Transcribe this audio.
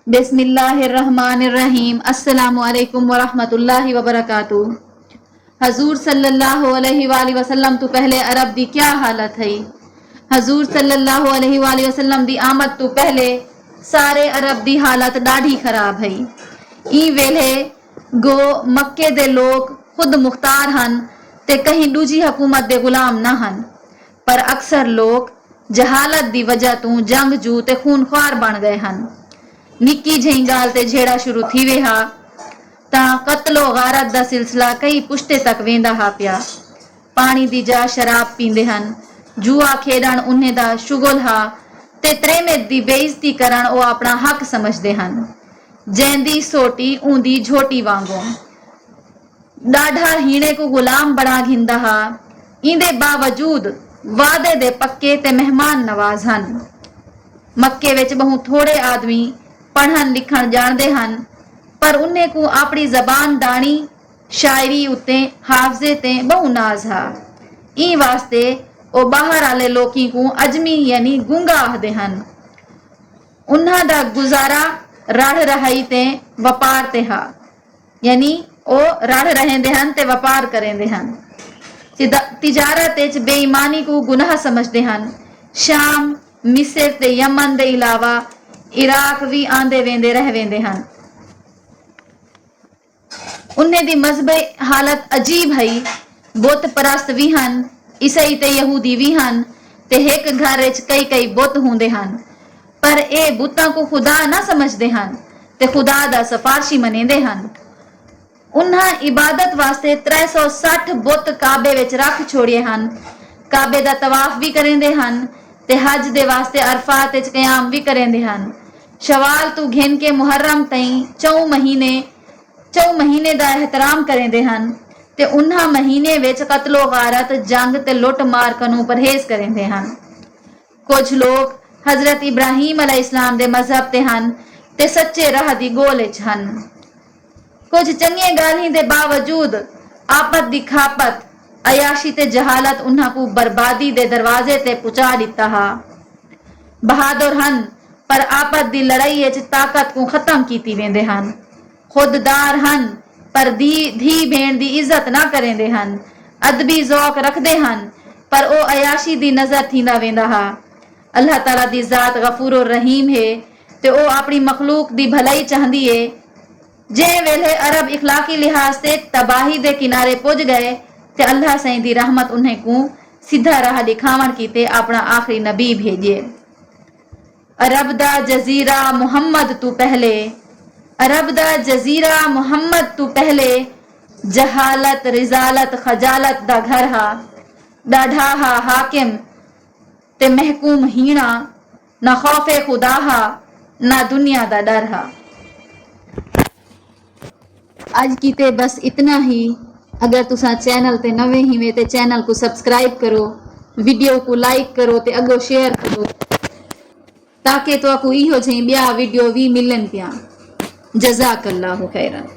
बिस्मिल्लाहिर्रहमानिर्रहीम। अस्सलामु अलैकुम वरहमतुल्लाहि वबरकातुहू। हजूर सल्लल्लाहु अलैहि वसल्लम तो पहले अरब दी क्या हालत है। हजूर सल्लल्लाहु अलैहि वसल्लम दी आमद तो पहले सारे अरब दी हालत डाढ़ी खराब है। ई वेले गो मक्के दे लोग खुद मुख्तार हन ते कहीं दूजी हुकूमत दे गुलाम ना हन, पर अक्सर लोग जहालत दी वजह तू जंगजू ते खूनख्वार बन गए हन। निक्की जही गाल ते झेड़ा शुरू थी वे हा ता कत्लो गारत दा सिलसिला कई पुश्ते तक वेंदा हा पिया। पानी दी जा शराब पींदे हन, जुआ खेडण उन्हें दा शुगल हा ते त्रेमेद दी बेइज्जती करण ओ अपना हक समझदे हन। जैंदी सोटी ऊंदी झोटी वांगो डाढ़ा हीणे को गुलाम बना घिंदा हा। इंदे बावजूद वादे दे पक्के ते मेहमान नवाज हन। मक्के विच बहु थोड़े आदमी पढ़न लिखण जानते हन, पर उन्हें को अपनी जबान दानी शायरी उत्ते हाफजे ते बहु नाज हा। ई वास्ते ओ बाहर आले लोकी को अजमी यानी गूंगा आखदे हन। उन्हां दा गुजारा रड़ रहाई ते वपार ते हा, यानी ओ रड़ रहेंदे हन ते वपार करेंदे हन। तिजारत विच बेईमानी को गुनाह समझदे हन। शाम, मिस्र ते यमन दे इलावा इराक भी आंदे वेंदे रह वेंदे हन। उन्हें दी मजहबी हालत अजीब है। बुत परस्त भी हन, ईसाई ते यहूदी भी हन ते एक घर विच कई कई बुत होंदे हन, पर ए बुतां को खुदा ना समझदे हन ते खुदा दा सफारशी मनेंदे हन। उन्हां इबादत वास्ते 360 बुत काबे विच रख छोड़िए हन। काबे दा तवाफ भी करेंदे हन ते हज दे वास्ते अरफात विच क़याम भी करेंदे हन। शवाल तू घिन के मुहर्रम तई 4 महीने दा एहतराम करेंदे हन ते उन्हां महीने विच कत्लो गारत जंग ते लुट मार कनू परहेज करेंदे हन। कुछ लोग हजरत इब्राहिम अलैहिस्सलाम दे मजहब ते हन ते सच्चे राह दी गोल विच हन। कुछ चंगे गाली दे बावजूद आपत दी खापत अयाशी ते जहालत उन्हां को बर्बादी दे दरवाजे ते पुचा दिता हा। बहादुर हन, पर आपत दी लड़ाई विच ताकत को खत्म कीती वेंदे हन। खुददार हन, पर धी भेण दी इज्जत ना करेंदे हन। अदबी ज़ौक रखदे हन, पर ओ अयाशी दी नजर थींदा वेंदा हा। अल्लाह ताला दी जात गफूरुर रहीम है ते ओ अपनी मखलूक दी भलाई चाहंदी है। जे वेले अरब इखलाकी लिहाज से तबाही दे किनारे पुज गए ते अल्लाह सईं दी रहमत उन्हें को सीधा राह दिखावण कीते अपना आखिरी नबी भेजे। अरब दा जजीरा मुहम्मद तू पहले, अरब दा जजीरा मुहम्मद तू पहले, जहालत रिजालत खजालत दा घर हा। डाढ़ा हा हाकिम ते महकूम हीणा, ना खौफे खुदा हा ना दुनिया दा डर हा। आज की ते बस इतना ही। अगर तुसा चैनल ते नवे ही वे ते चैनल को सब्सक्राइब करो, वीडियो को लाइक करो ते अगो शेयर करो ताकि तो को इहो जही बिया वीडियो भी मिलन पिया। जज़ाकल्लाहु खैरन।